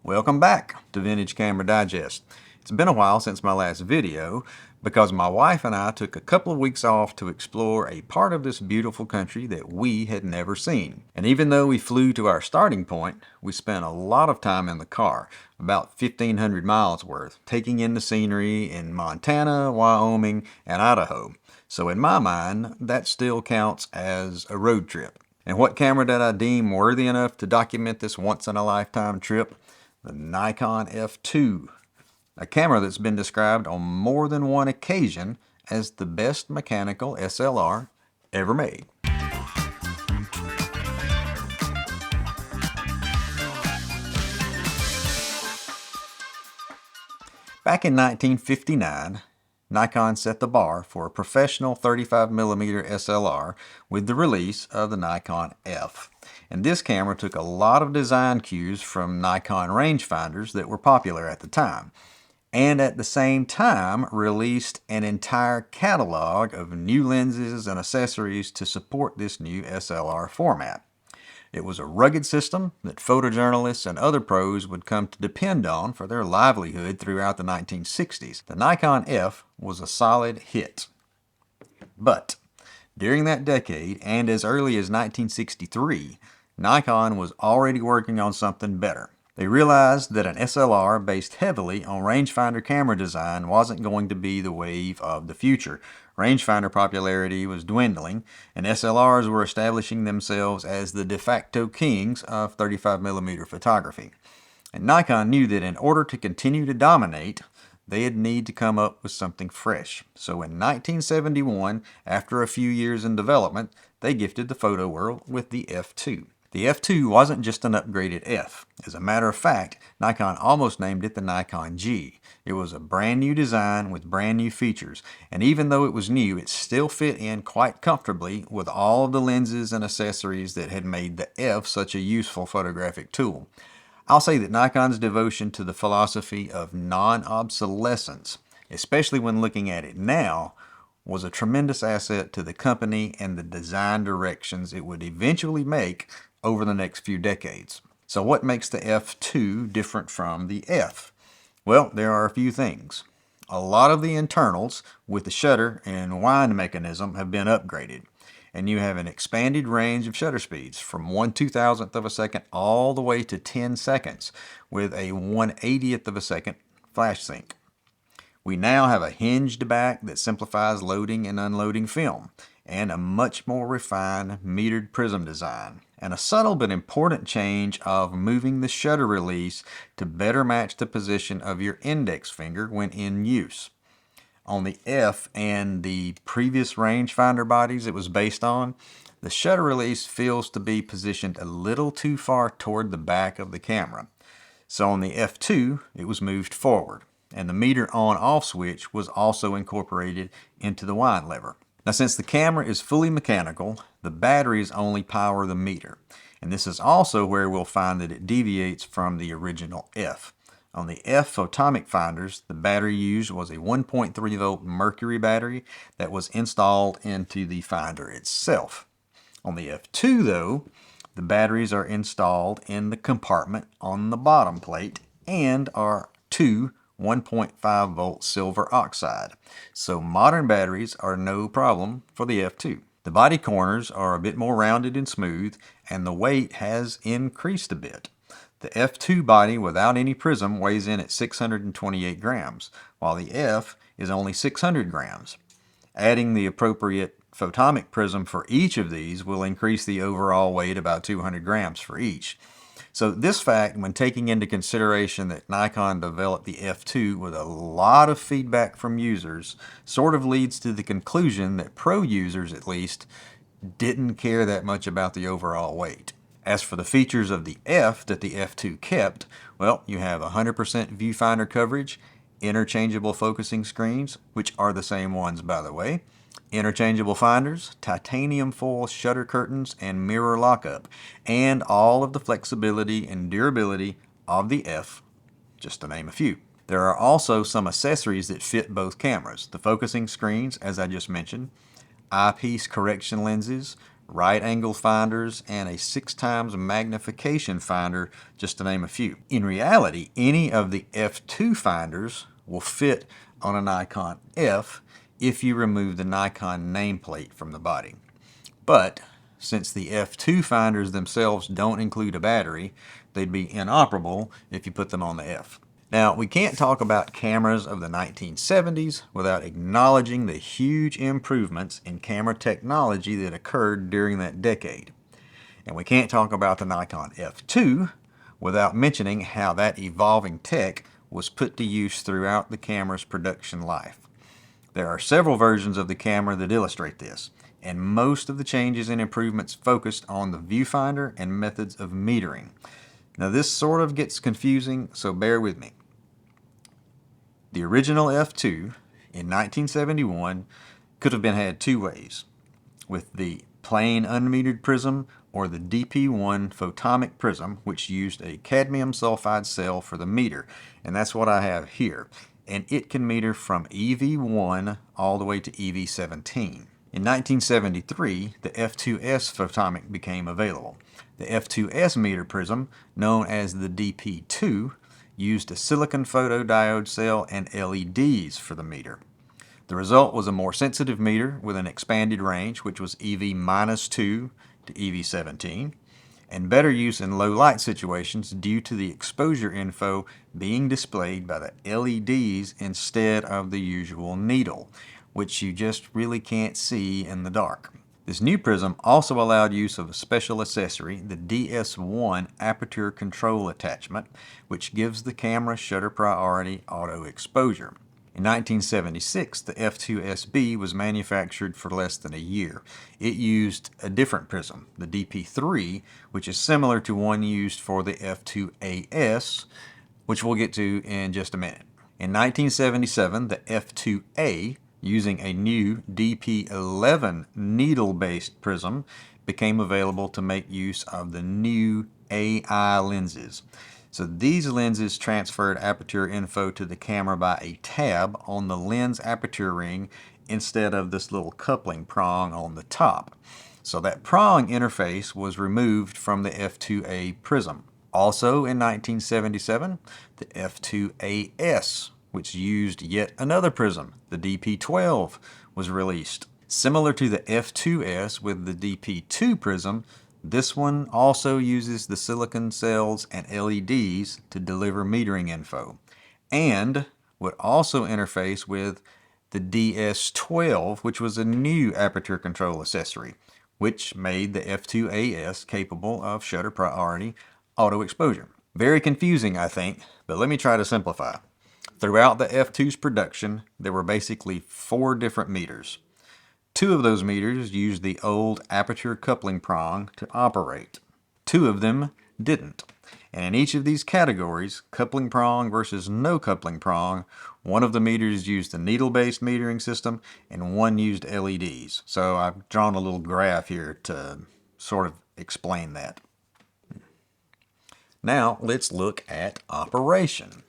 Welcome back to Vintage Camera Digest. It's been a while since my last video because my wife and I took a couple of weeks off to explore a part of this beautiful country that we had never seen. And even though we flew to our starting point, we spent a lot of time in the car, about 1,500 miles worth, taking in the scenery in Montana, Wyoming, and Idaho. So in my mind, that still counts as a road trip. And what camera did I deem worthy enough to document this once-in-a-lifetime trip? The Nikon F2, a camera that's been described on more than one occasion as the best mechanical SLR ever made. Back in 1959, Nikon set the bar for a professional 35mm SLR with the release of the Nikon F. And this camera took a lot of design cues from Nikon rangefinders that were popular at the time, and at the same time released an entire catalog of new lenses and accessories to support this new SLR format. It was a rugged system that photojournalists and other pros would come to depend on for their livelihood throughout the 1960s. The Nikon F was a solid hit. But during that decade, and as early as 1963, Nikon was already working on something better. They realized that an SLR based heavily on rangefinder camera design wasn't going to be the wave of the future. Rangefinder popularity was dwindling, and SLRs were establishing themselves as the de facto kings of 35mm photography. And Nikon knew that in order to continue to dominate, they'd need to come up with something fresh. So in 1971, after a few years in development, they gifted the photo world with the F2. The F2 wasn't just an upgraded F. As a matter of fact, Nikon almost named it the Nikon G. It was a brand new design with brand new features, and even though it was new, it still fit in quite comfortably with all of the lenses and accessories that had made the F such a useful photographic tool. I'll say that Nikon's devotion to the philosophy of non-obsolescence, especially when looking at it now, was a tremendous asset to the company and the design directions it would eventually make over the next few decades. So what makes the F2 different from the F? Well, there are a few things. A lot of the internals with the shutter and wind mechanism have been upgraded, and you have an expanded range of shutter speeds from 1/2000th of a second all the way to 10 seconds with a 1/80th of a second flash sync. We now have a hinged back that simplifies loading and unloading film, and a much more refined metered prism design, and a subtle but important change of moving the shutter release to better match the position of your index finger when in use. On the F and the previous rangefinder bodies it was based on, the shutter release feels to be positioned a little too far toward the back of the camera. So on the F2, it was moved forward, and the meter on-off switch was also incorporated into the wind lever. Now, since the camera is fully mechanical, the batteries only power the meter, and this is also where we'll find that it deviates from the original F. On the F photomic finders, the battery used was a 1.3 volt mercury battery that was installed into the finder itself. On the F2 though, the batteries are installed in the compartment on the bottom plate and are two 1.5 volt silver oxide. So modern batteries are no problem for the F2. The body corners are a bit more rounded and smooth, and the weight has increased a bit. The F2 body without any prism weighs in at 628 grams, while the F is only 600 grams. Adding the appropriate photomic prism for each of these will increase the overall weight about 200 grams for each. So this fact, when taking into consideration that Nikon developed the F2 with a lot of feedback from users, sort of leads to the conclusion that pro users, at least, didn't care that much about the overall weight. As for the features of the F that the F2 kept, well, you have 100% viewfinder coverage, interchangeable focusing screens, which are the same ones by the way, interchangeable finders, titanium foil shutter curtains, and mirror lockup, and all of the flexibility and durability of the F, just to name a few. There are also some accessories that fit both cameras. The focusing screens, as I just mentioned, eyepiece correction lenses, right angle finders, and a 6 times magnification finder, just to name a few. In reality, any of the F2 finders will fit on a Nikon F if you remove the Nikon nameplate from the body. But since the F2 finders themselves don't include a battery, they'd be inoperable if you put them on the F. Now, we can't talk about cameras of the 1970s without acknowledging the huge improvements in camera technology that occurred during that decade. And we can't talk about the Nikon F2 without mentioning how that evolving tech was put to use throughout the camera's production life. There are several versions of the camera that illustrate this, and most of the changes and improvements focused on the viewfinder and methods of metering. Now this sort of gets confusing, so bear with me. The original F2 in 1971 could have been had two ways, with the plain unmetered prism or the DP1 photomic prism, which used a cadmium sulfide cell for the meter, and that's what I have here. And it can meter from EV1 all the way to EV17. In 1973, the F2S photomic became available. The F2S meter prism, known as the DP2, used a silicon photodiode cell and LEDs for the meter. The result was a more sensitive meter with an expanded range, which was EV-2 to EV17, and better use in low light situations due to the exposure info being displayed by the LEDs instead of the usual needle, which you just really can't see in the dark. This new prism also allowed use of a special accessory, the DS1 aperture control attachment, which gives the camera shutter priority auto exposure. In 1976, the F2SB was manufactured for less than a year. It used a different prism, the DP3, which is similar to one used for the F2AS, which we'll get to in just a minute. In 1977, the F2A, using a new DP11 needle-based prism, became available to make use of the new AI lenses. So these lenses transferred aperture info to the camera by a tab on the lens aperture ring instead of this little coupling prong on the top. So that prong interface was removed from the F2A prism. Also in 1977, the F2AS, which used yet another prism, the DP12, was released. Similar to the F2S with the DP2 prism, this one also uses the silicon cells and LEDs to deliver metering info, and would also interface with the DS12, which was a new aperture control accessory, which made the F2AS capable of shutter priority auto exposure. Very confusing, I think, but let me try to simplify. Throughout the F2's production, there were basically 4 different meters. 2 of those meters used the old aperture coupling prong to operate. 2 of them didn't. And in each of these categories, coupling prong versus no coupling prong, one of the meters used the needle-based metering system and one used LEDs. So I've drawn a little graph here to sort of explain that. Now let's look at operation.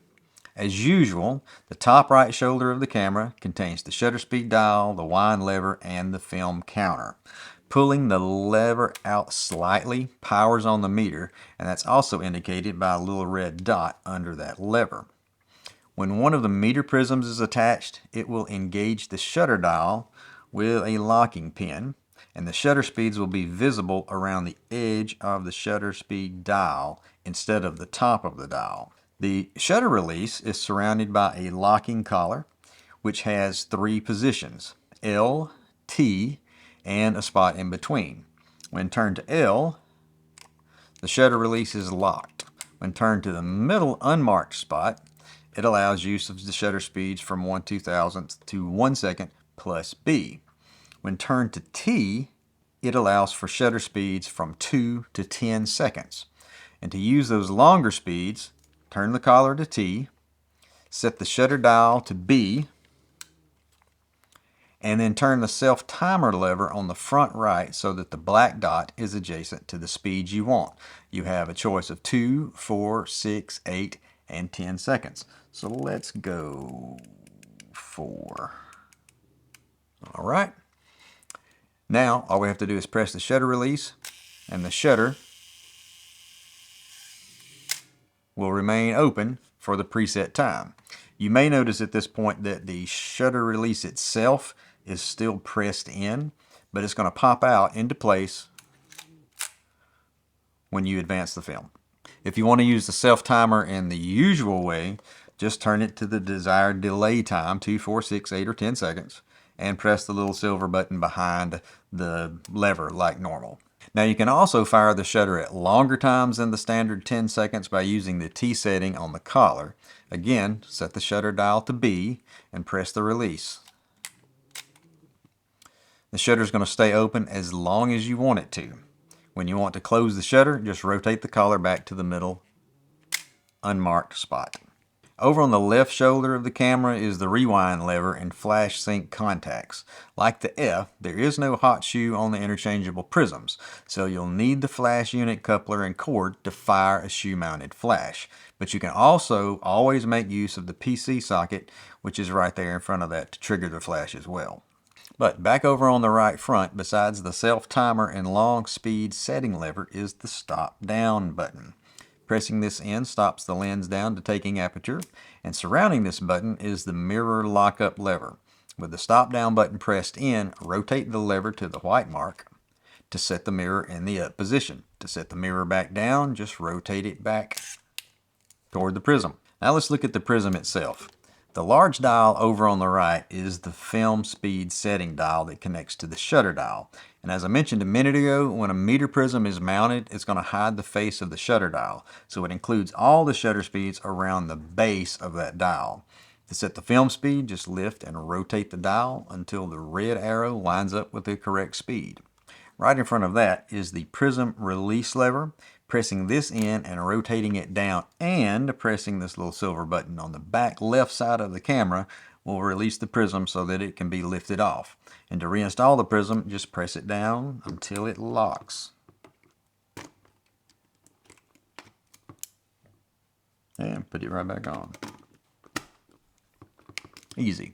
As usual, the top right shoulder of the camera contains the shutter speed dial, the wind lever, and the film counter. Pulling the lever out slightly powers on the meter, and that's also indicated by a little red dot under that lever. When one of the meter prisms is attached, it will engage the shutter dial with a locking pin, and the shutter speeds will be visible around the edge of the shutter speed dial instead of the top of the dial. The shutter release is surrounded by a locking collar, which has 3 positions, L, T, and a spot in between. When turned to L, the shutter release is locked. When turned to the middle unmarked spot, it allows use of the shutter speeds from 1/2000th to 1 second plus B. When turned to T, it allows for shutter speeds from 2 to 10 seconds. And to use those longer speeds, turn the collar to T, set the shutter dial to B, and then turn the self-timer lever on the front right so that the black dot is adjacent to the speed you want. You have a choice of 2, 4, 6, 8, and 10 seconds. So let's go 4. All right. Now all we have to do is press the shutter release, and the shutter will remain open for the preset time. You may notice at this point that the shutter release itself is still pressed in, but it's going to pop out into place when you advance the film. If you want to use the self timer in the usual way, just turn it to the desired delay time, 2, 4, 6, 8, or 10 seconds, and press the little silver button behind the lever like normal. Now you can also fire the shutter at longer times than the standard 10 seconds by using the T setting on the collar. Again, set the shutter dial to B and press the release. The shutter is going to stay open as long as you want it to. When you want to close the shutter, just rotate the collar back to the middle unmarked spot. Over on the left shoulder of the camera is the rewind lever and flash sync contacts. Like the F, there is no hot shoe on the interchangeable prisms, so you'll need the flash unit coupler and cord to fire a shoe-mounted flash. But you can also always make use of the PC socket, which is right there in front of that, to trigger the flash as well. But back over on the right front, besides the self-timer and long speed setting lever, is the stop down button. Pressing this in stops the lens down to taking aperture, and surrounding this button is the mirror lockup lever. With the stop down button pressed in, rotate the lever to the white mark to set the mirror in the up position. To set the mirror back down, just rotate it back toward the prism. Now let's look at the prism itself. The large dial over on the right is the film speed setting dial that connects to the shutter dial. And as I mentioned a minute ago, when a meter prism is mounted, it's going to hide the face of the shutter dial. So it includes all the shutter speeds around the base of that dial. To set the film speed, just lift and rotate the dial until the red arrow lines up with the correct speed. Right in front of that is the prism release lever. Pressing this in and rotating it down and pressing this little silver button on the back left side of the camera will release the prism so that it can be lifted off. And to reinstall the prism, just press it down until it locks. And put it right back on. Easy.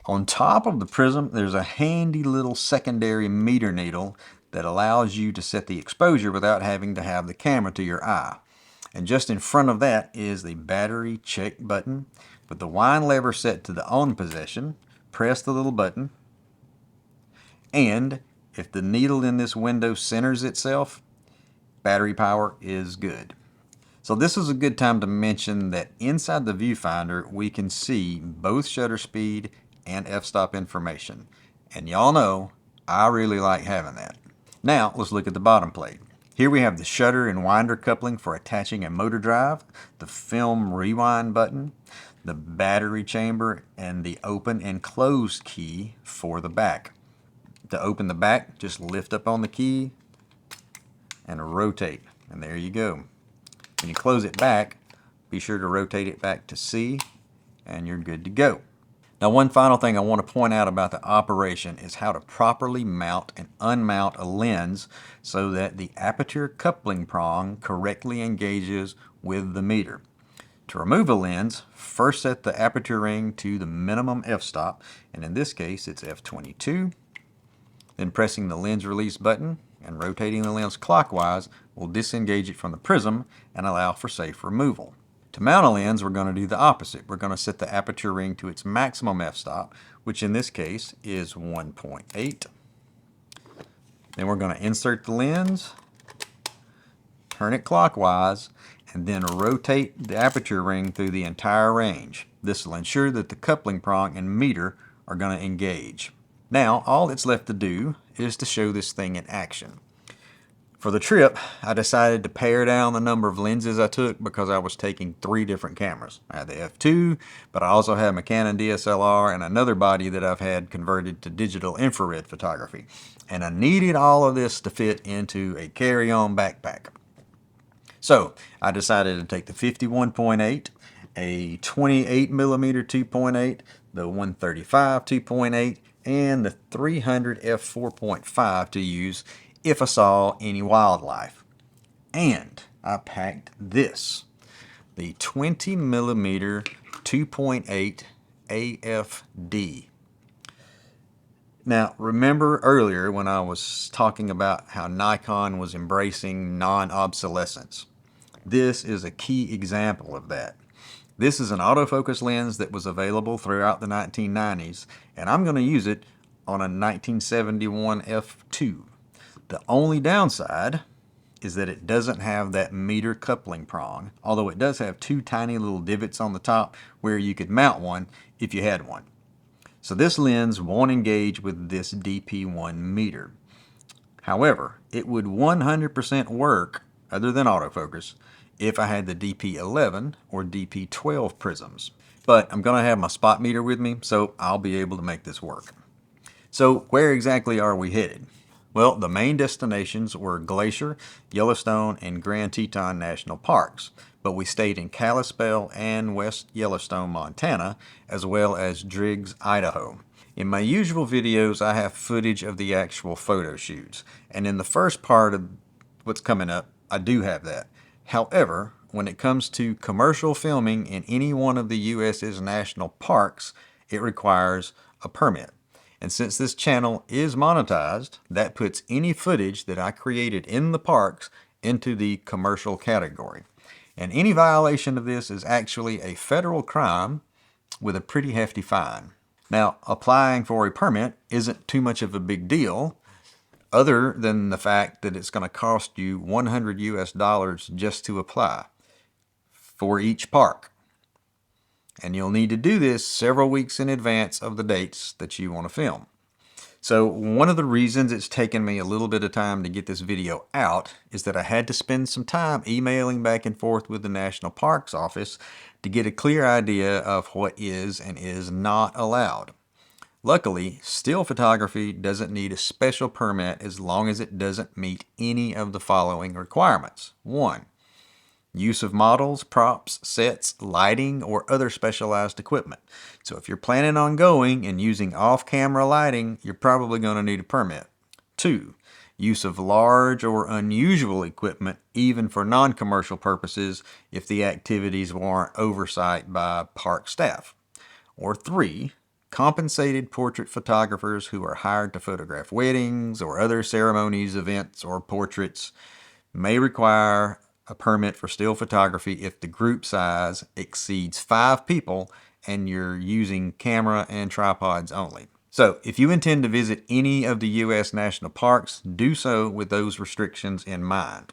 On top of the prism, there's a handy little secondary meter needle that allows you to set the exposure without having to have the camera to your eye. And just in front of that is the battery check button. With the wind lever set to the on position, press the little button, and if the needle in this window centers itself, battery power is good. So this is a good time to mention that inside the viewfinder we can see both shutter speed and f-stop information. And y'all know I really like having that. Now let's look at the bottom plate. Here we have the shutter and winder coupling for attaching a motor drive, the film rewind button, the battery chamber, and the open and close key for the back. To open the back, just lift up on the key and rotate, and there you go. When you close it back, be sure to rotate it back to C, and you're good to go. Now, one final thing I want to point out about the operation is how to properly mount and unmount a lens so that the aperture coupling prong correctly engages with the meter. To remove a lens, first set the aperture ring to the minimum f-stop, and in this case it's f22. Then pressing the lens release button and rotating the lens clockwise will disengage it from the prism and allow for safe removal. To mount a lens, we're going to do the opposite. We're going to set the aperture ring to its maximum f-stop, which in this case is 1.8. Then we're going to insert the lens, turn it clockwise, and then rotate the aperture ring through the entire range. This will ensure that the coupling prong and meter are going to engage. Now, all that's left to do is to show this thing in action. For the trip, I decided to pare down the number of lenses I took because I was taking 3 different cameras. I had the F2, but I also had my Canon DSLR and another body that I've had converted to digital infrared photography. And I needed all of this to fit into a carry-on backpack. So I decided to take the 51.8, a 28mm 2.8, the 135 2.8, and the 300 f4.5 to use if I saw any wildlife. And I packed this, the 20mm 2.8 AFD. Now, remember earlier when I was talking about how Nikon was embracing non-obsolescence? This is a key example of that. This is an autofocus lens that was available throughout the 1990s, and I'm going to use it on a 1971 F2. The only downside is that it doesn't have that meter coupling prong, although it does have two tiny little divots on the top where you could mount one if you had one. So this lens won't engage with this DP1 meter. However, it would 100% work, other than autofocus, if I had the DP11 or DP12 prisms. But I'm going to have my spot meter with me, so I'll be able to make this work. So where exactly are we headed? Well, the main destinations were Glacier, Yellowstone, and Grand Teton National Parks, but we stayed in Kalispell and West Yellowstone, Montana, as well as Driggs, Idaho. In my usual videos, I have footage of the actual photo shoots, and in the first part of what's coming up, I do have that. However, when it comes to commercial filming in any one of the U.S.'s national parks, it requires a permit. And since this channel is monetized, that puts any footage that I created in the parks into the commercial category. And any violation of this is actually a federal crime with a pretty hefty fine. Now, applying for a permit isn't too much of a big deal, other than the fact that it's going to cost you $100 just to apply for each park. And you'll need to do this several weeks in advance of the dates that you want to film. So one of the reasons it's taken me a little bit of time to get this video out is that I had to spend some time emailing back and forth with the National Parks Office to get a clear idea of what is and is not allowed. Luckily, still photography doesn't need a special permit as long as it doesn't meet any of the following requirements. 1. Use of models, props, sets, lighting, or other specialized equipment. So if you're planning on going and using off-camera lighting, you're probably going to need a permit. 2. Use of large or unusual equipment, even for non-commercial purposes, if the activities warrant oversight by park staff. Or 3. Compensated portrait photographers who are hired to photograph weddings or other ceremonies, events, or portraits may require a permit for still photography if the group size exceeds 5 people and you're using camera and tripods only. So if you intend to visit any of the U.S. national parks, do so with those restrictions in mind.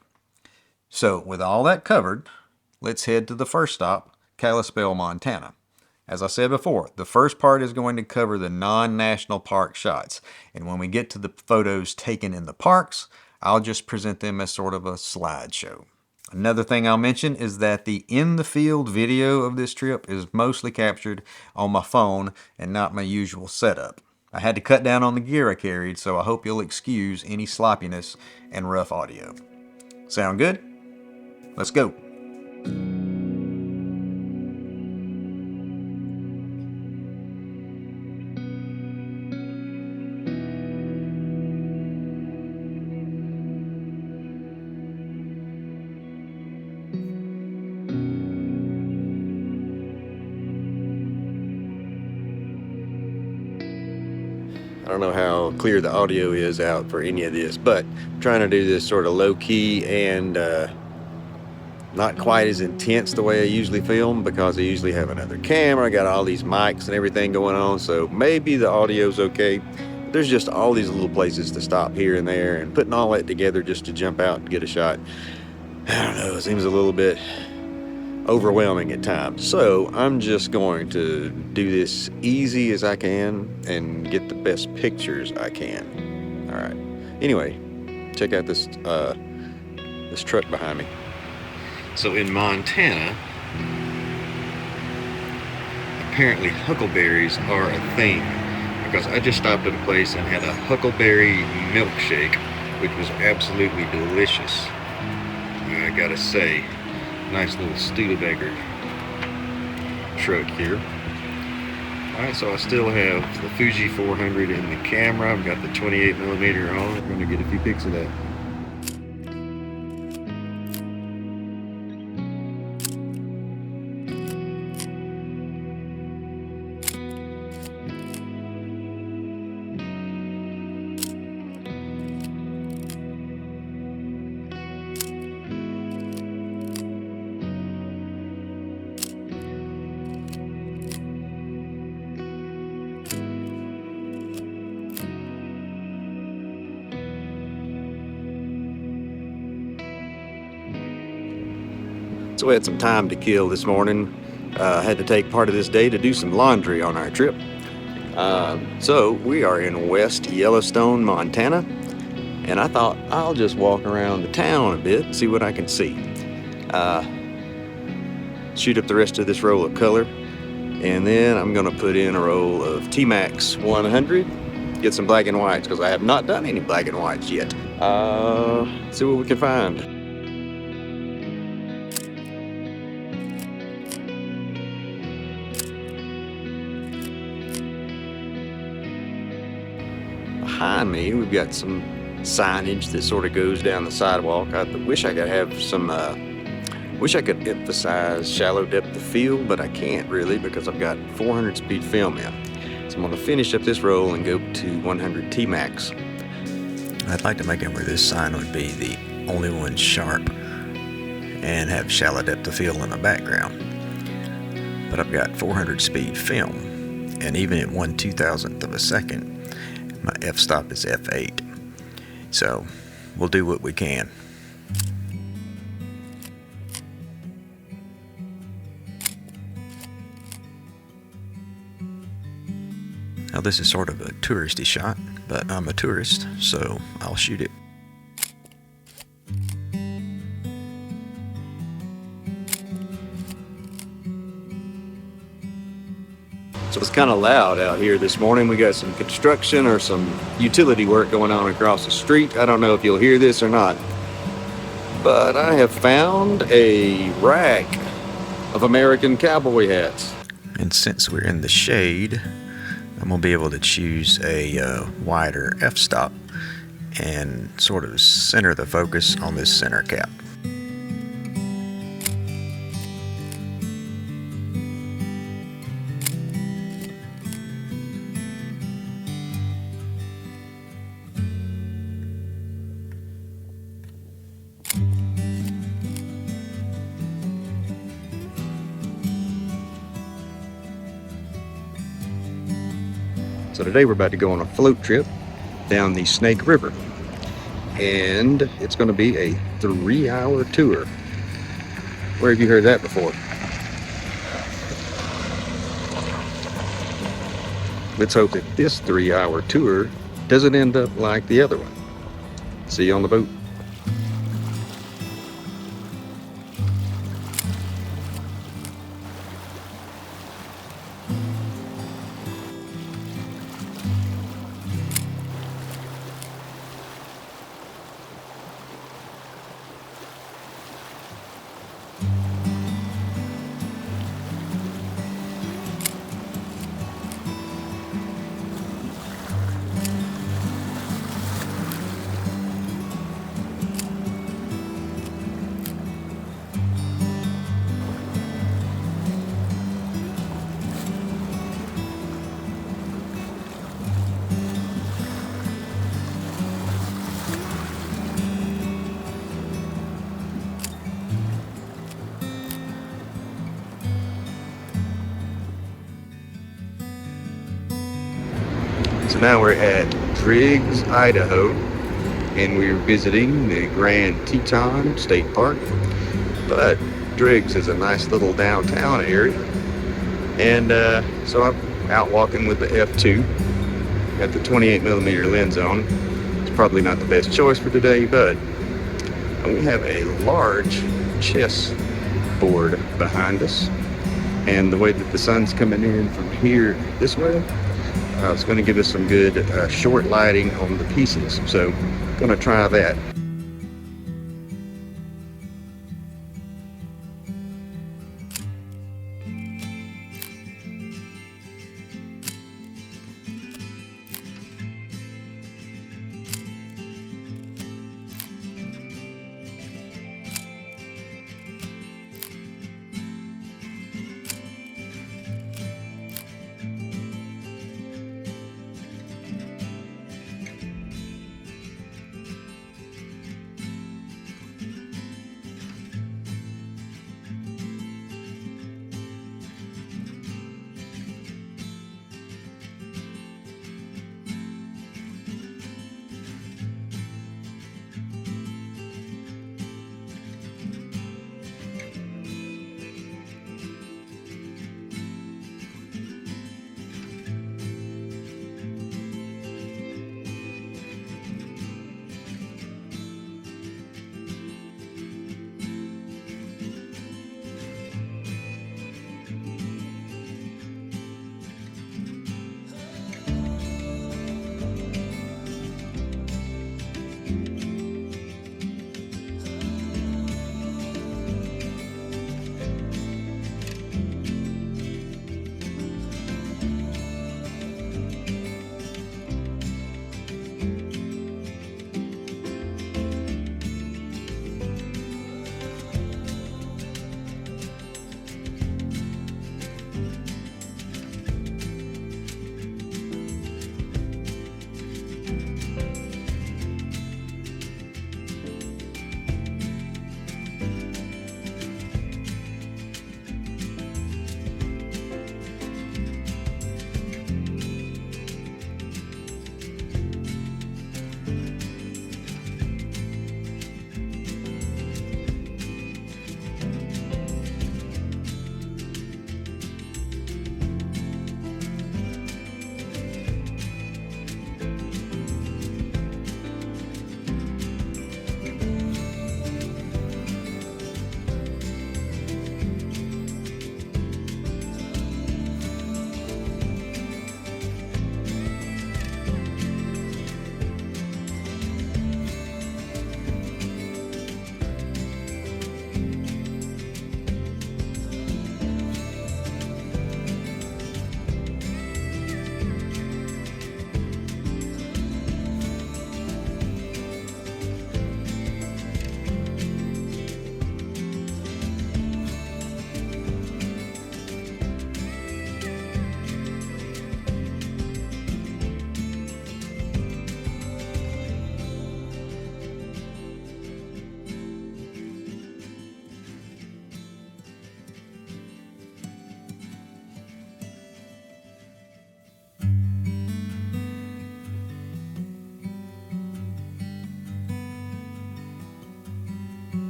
So with all that covered, let's head to the first stop, Kalispell, Montana. As I said before, the first part is going to cover the non-national park shots. And when we get to the photos taken in the parks, I'll just present them as sort of a slideshow. Another thing I'll mention is that the in-the-field video of this trip is mostly captured on my phone and not my usual setup. I had to cut down on the gear I carried, so I hope you'll excuse any sloppiness and rough audio. Sound good? Let's go. I don't know how clear the audio is out for any of this, but I'm trying to do this sort of low-key and not quite as intense the way I usually film, because I usually have another camera. I got all these mics and everything going on, so maybe the audio's okay. There's just all these little places to stop here and there, and putting all that together just to jump out and get a shot, I don't know, it seems a little bit overwhelming at times. So I'm just going to do this easy as I can and get the best pictures I can. All right. Anyway, check out this this truck behind me. So in Montana, apparently huckleberries are a thing, because I just stopped at a place and had a huckleberry milkshake, which was absolutely delicious. I gotta say, nice little Studebaker truck here. Alright, so I still have the Fuji 400 in the camera. I've got the 28mm on. I'm going to get a few pics of that. So we had some time to kill this morning. Had to take part of this day to do some laundry on our trip. So we are in West Yellowstone, Montana, and I thought I'll just walk around the town a bit and see what I can see. Shoot up the rest of this roll of color, and then I'm gonna put in a roll of T-Max 100, get some black and whites, because I have not done any black and whites yet. See what we can find. Behind me, we've got some signage that sort of goes down the sidewalk. I wish I could have some, wish I could emphasize shallow depth of field, but I can't really because I've got 400 speed film in. So I'm gonna finish up this roll and go to 100 T-Max. I'd like to make it where this sign would be the only one sharp and have shallow depth of field in the background. But I've got 400 speed film, and even at 1/2000th of a second, my f-stop is f8, so we'll do what we can. Now this is sort of a touristy shot, but I'm a tourist, so I'll shoot it. So it's kind of loud out here this morning. We got some construction or some utility work going on across the street. I don't know if you'll hear this or not, but I have found a rack of American cowboy hats. And since we're in the shade, I'm gonna be able to choose a wider f-stop and sort of center the focus on this center cap. So today we're about to go on a float trip down the Snake River, and it's going to be a 3-hour tour. Where have you heard that before? Let's hope that this 3-hour tour doesn't end up like the other one. See you on the boat. So now we're at Driggs, Idaho, and we're visiting the Grand Teton State Park. But Driggs is a nice little downtown area, and so I'm out walking with the F2. Got the 28mm lens on. It's probably not the best choice for today, but we have a large chess board behind us, and the way that the sun's coming in from here this way, it's going to give us some good short lighting on the pieces, so I'm going to try that.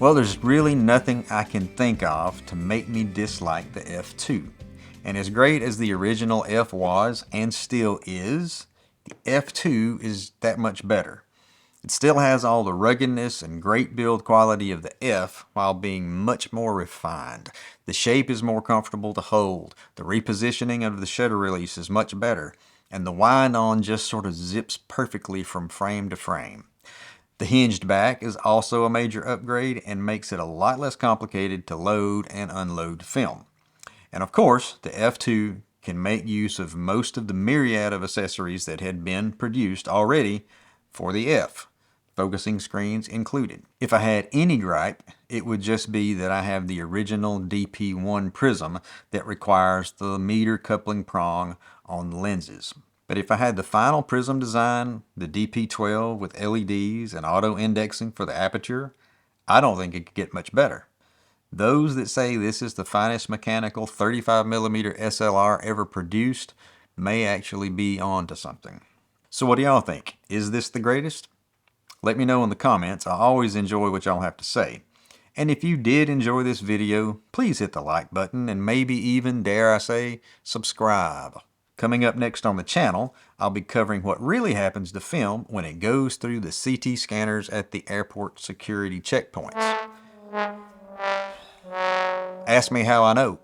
Well, there's really nothing I can think of to make me dislike the F2. And as great as the original F was, and still is, the F2 is that much better. It still has all the ruggedness and great build quality of the F while being much more refined. The shape is more comfortable to hold, the repositioning of the shutter release is much better, and the wind-on just sort of zips perfectly from frame to frame. The hinged back is also a major upgrade and makes it a lot less complicated to load and unload film. And of course, the F2 can make use of most of the myriad of accessories that had been produced already for the F, focusing screens included. If I had any gripe, it would just be that I have the original DP1 prism that requires the meter coupling prong on the lenses. But if I had the final prism design, the DP12 with LEDs and auto indexing for the aperture, I don't think it could get much better. Those that say this is the finest mechanical 35mm SLR ever produced may actually be on to something. So what do y'all think? Is this the greatest? Let me know in the comments. I always enjoy what y'all have to say. And if you did enjoy this video, please hit the like button and maybe even, dare I say, subscribe. Coming up next on the channel, I'll be covering what really happens to film when it goes through the CT scanners at the airport security checkpoints. Ask me how I know.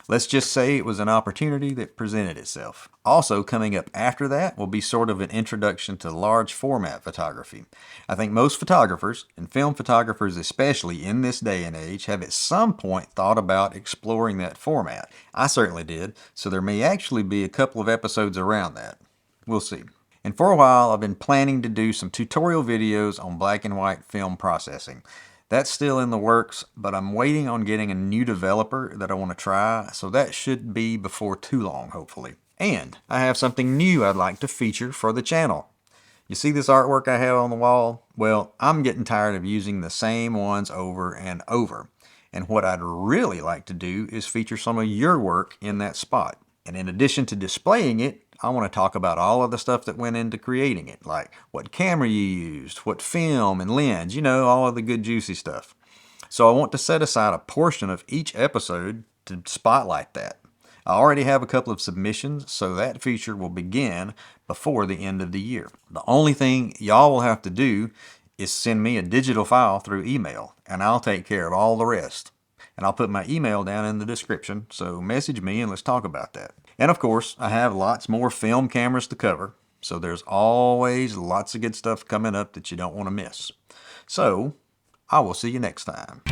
Let's just say it was an opportunity that presented itself. Also coming up after that will be sort of an introduction to large format photography. I think most photographers, and film photographers especially in this day and age, have at some point thought about exploring that format. I certainly did, so there may actually be a couple of episodes around that. We'll see. And for a while I've been planning to do some tutorial videos on black and white film processing. That's still in the works, but I'm waiting on getting a new developer that I want to try, so that should be before too long, hopefully. And I have something new I'd like to feature for the channel. You see this artwork I have on the wall? Well, I'm getting tired of using the same ones over and over. And what I'd really like to do is feature some of your work in that spot. And in addition to displaying it, I want to talk about all of the stuff that went into creating it, like what camera you used, what film and lens, all of the good juicy stuff. So I want to set aside a portion of each episode to spotlight that. I already have a couple of submissions, so that feature will begin before the end of the year. The only thing y'all will have to do is send me a digital file through email, and I'll take care of all the rest. And I'll put my email down in the description, so message me and let's talk about that. And of course, I have lots more film cameras to cover, so there's always lots of good stuff coming up that you don't want to miss. So, I will see you next time.